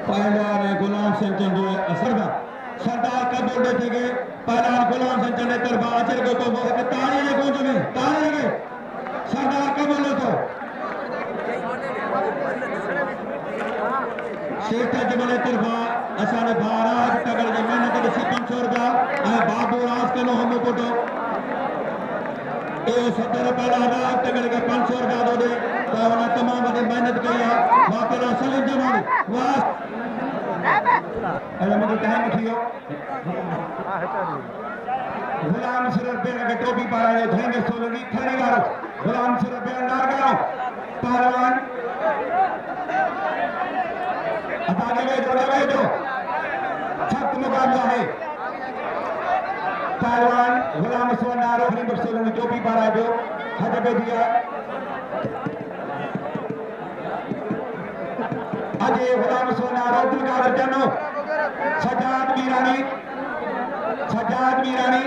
पहलवान गुलाम सिंह सरदार का बोल थे कि पहलवान गुलाम सिंह चंद तरफा अचर को तो ताली ने गूंज में ताली लगे सरदार का बोलो तो शेख जमल तरफा असाने भाराज तगड़ जी मेहनत दी 500 रुपया बाबू राज के नो हम कोटो ए 70 रुपया राज तगड़ के 500 रुपया दो दे तो उन्हें तमाम बड़ी मेहनत की है वापस सलीम जमाल वास अरे मुझे टाइम उठियो गुलाम सिर पे के टोपी पाए धरेंगे सोलगी थनेगारो गुलाम सिर पे नारगारो पहलवान जो सख्त मुकाबला है पहलवान गुलाम नारो अपनी बक्सों में टोपी पा जो हद पे दिया अजय गुलाम नारो दुर्गावर जनो सजाद मीरानी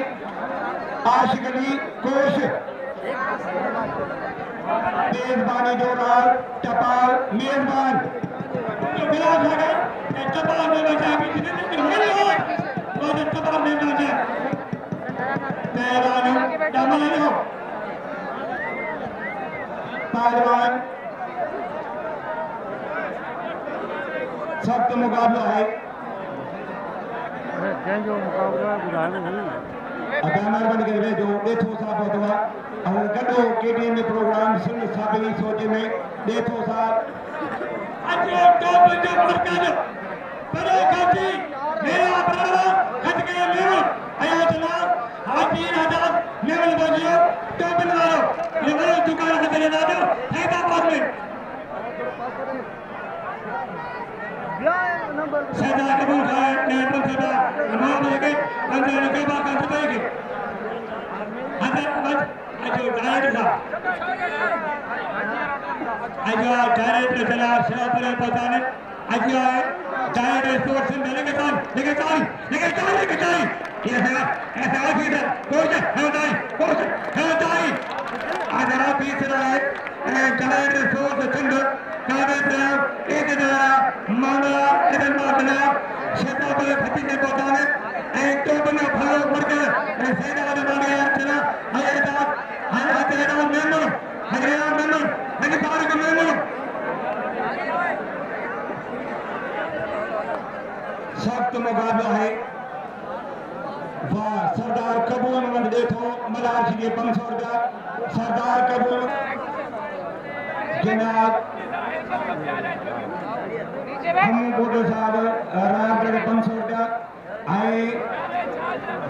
आशिक अली कोश मेजबानी जो लाल टपाल मेजबान बिलाल लगा टपाल में बचा भी टपाल में बचा पहलवान सख्त मुकाबला है जो मुकाबला अदामर बन के जो देखो साहब होता और गडो केटीएम में प्रोग्राम सुन साबी सोचे में देखो साहब अजय टॉप जो मरकज बड़े काफी मेरा बड़ा खत के लेवल आया जनाब हाजीर आजाद लेवल बजियो टॉप बनाओ ये मेरे दुकान से मेरे दादो हैदराबाद में सदा कबूल खाए नेत्र सदा नाम लेके अंदर के बात कर पाएंगे अंदर अजय डायरेक्टर चला शिवापुर पहुंचाने अजय डायरेक्टर स्पोर्ट्स से लेके ताली ये है ऐसा ऑफिसर कोच है आदरा तीसरा है डायरेक्टर स्पोर्ट्स चंद कागज एक द्वारा मामला इधर मामला शिवापुर खती से पहुंचाने एक तो बना फलो बढ़कर सेना वाले मांगे चला हरियाणा मेंबर सख्त मुकाबला है वाह सरदार कबूल में देखो मलार जी 500 रुपया सरदार कबूल जनाब हम बोलो साहब रामगढ़ 500 रुपया आए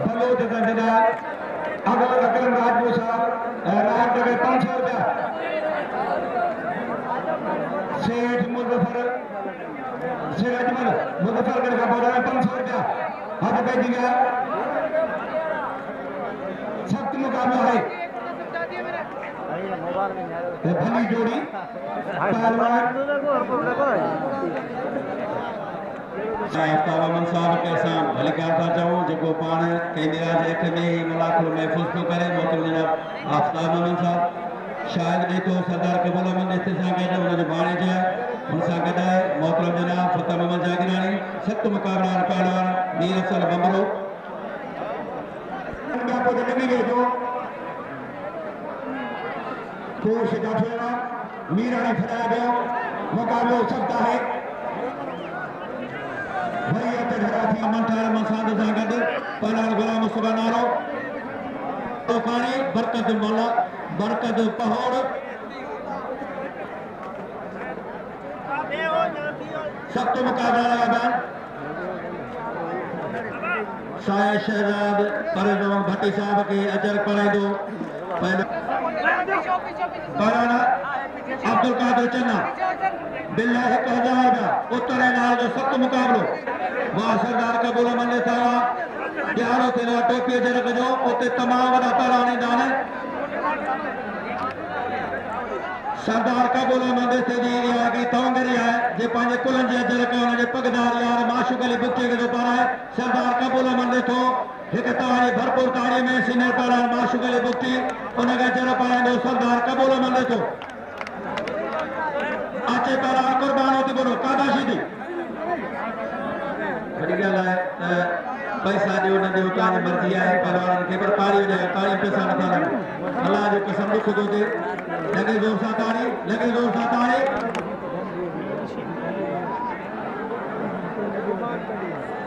बलोच का जनाब अगर अकरम राजपूत साहब रामगढ़ 500 रुपया सेठ मुजफ्फर सिराजमल मुजफ्फरगढ़ का बोला 500 रुपया हद पे दिया सख्त मुकाबला है भली जोड़ी पहलवान तावामन साहब के साथ भलिका था चाहूँ जो पान केंद्र एक में मुलाकात महफूज तो करे मोहतरम जनाब आफ्ताब अमन साहब शायद नहीं तो सरदार कबूल अमन इस्तेसा कहते हैं उन्हें बाणे जाए उनसा कहता है मोहतरम जनाब फतेह मोहम्मद जागिरानी सख्त मुकाबला पहलवान मीर अफसल बंबरो जो कोश जाफेरा मीरा ने खड़ा गया मुकाबला हो सकता है भैया धराती मंठार मसाद सागद पहलवान गुलाम मुस्तफा नारो तो पानी बरकत मौला बरकत पहाड़ सख्त मुकाबला लगा शायद शहजाद परवेज भट्टी साहब के अजर पढ़े दो पहला अब्दुल कादिर चन्ना बिल्ला 1000 का उत्तर नाल जो सख्त मुकाबलो वहां सरदार कबूल मंदे सावा यारो तेरा टोपी जरक जो उते तमाम वडा पहलवानी दान सरदार कबूल मंदे से जी या की तोंगरी है जे पांचे कुलन जे जरक उन पगदार यार माशूक अली बुच्चे के जो पारा है सरदार कबूल मंदे तो एक ताली भरपूर ताली में सीनियर पहलवान माशूक अली बुच्ची उनके जर पाए दो सरदार कबूल मंदे तो आचे पहला कुर्बान होती बोलो कादा शीदी बड़ी गल है पैसा जो न जो ताने मर्जी है पहलवान के पर पारी हो जाए ताली पैसा न ताली अल्लाह जो कसम दुख दो दे लगे जोर सा ताली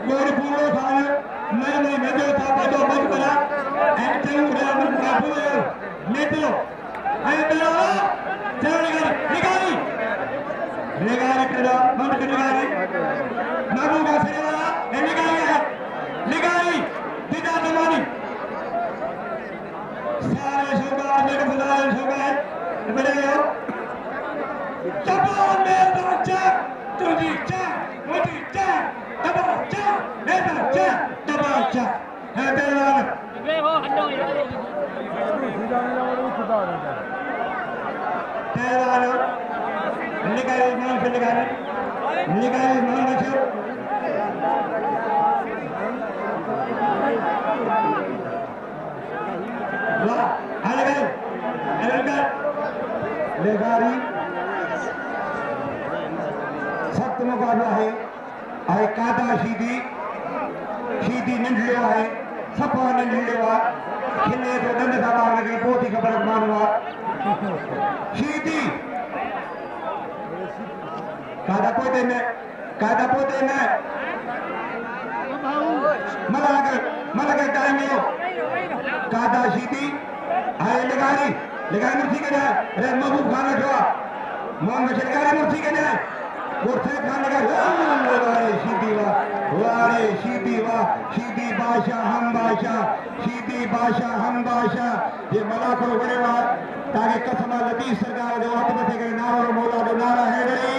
कोई पूरो खान नहीं मैं जो था तो मत करा ऐसे उड़ा मन काबू है ले चलो आए चलो चलो निकाली करो मन निकाली नाबू का सिरे वाला निकाली दिदा जमानी सारे शोगा मेरे खुदा शोगा बड़े हो चपा में बच्चा तुझी चा मोटी चा तबाचा है बेलाल बेहो हड्डो बेलाल निकाल मान से निकाल मान से वाह अलग लेगारी सख्त मुकाबला है आए कादा शीदी निंडलियो है सपा निंडलियो खिले तो दंड सभा लगे बहुत ही खबर मानवा शीदी कादा पोते में मलगे टाइम यो कादा शीदी आए लगारी मुर्सी के जाए रे महबूब खान रखवा मोहम्मद शरकारी मुर्सी के जाए गुरसे खान लगा शीदी बादशाह हम बादशाह ये मला करो बड़े ताकि कसम लतीफ सरकार जो हाथ में नारा मौला जो नारा है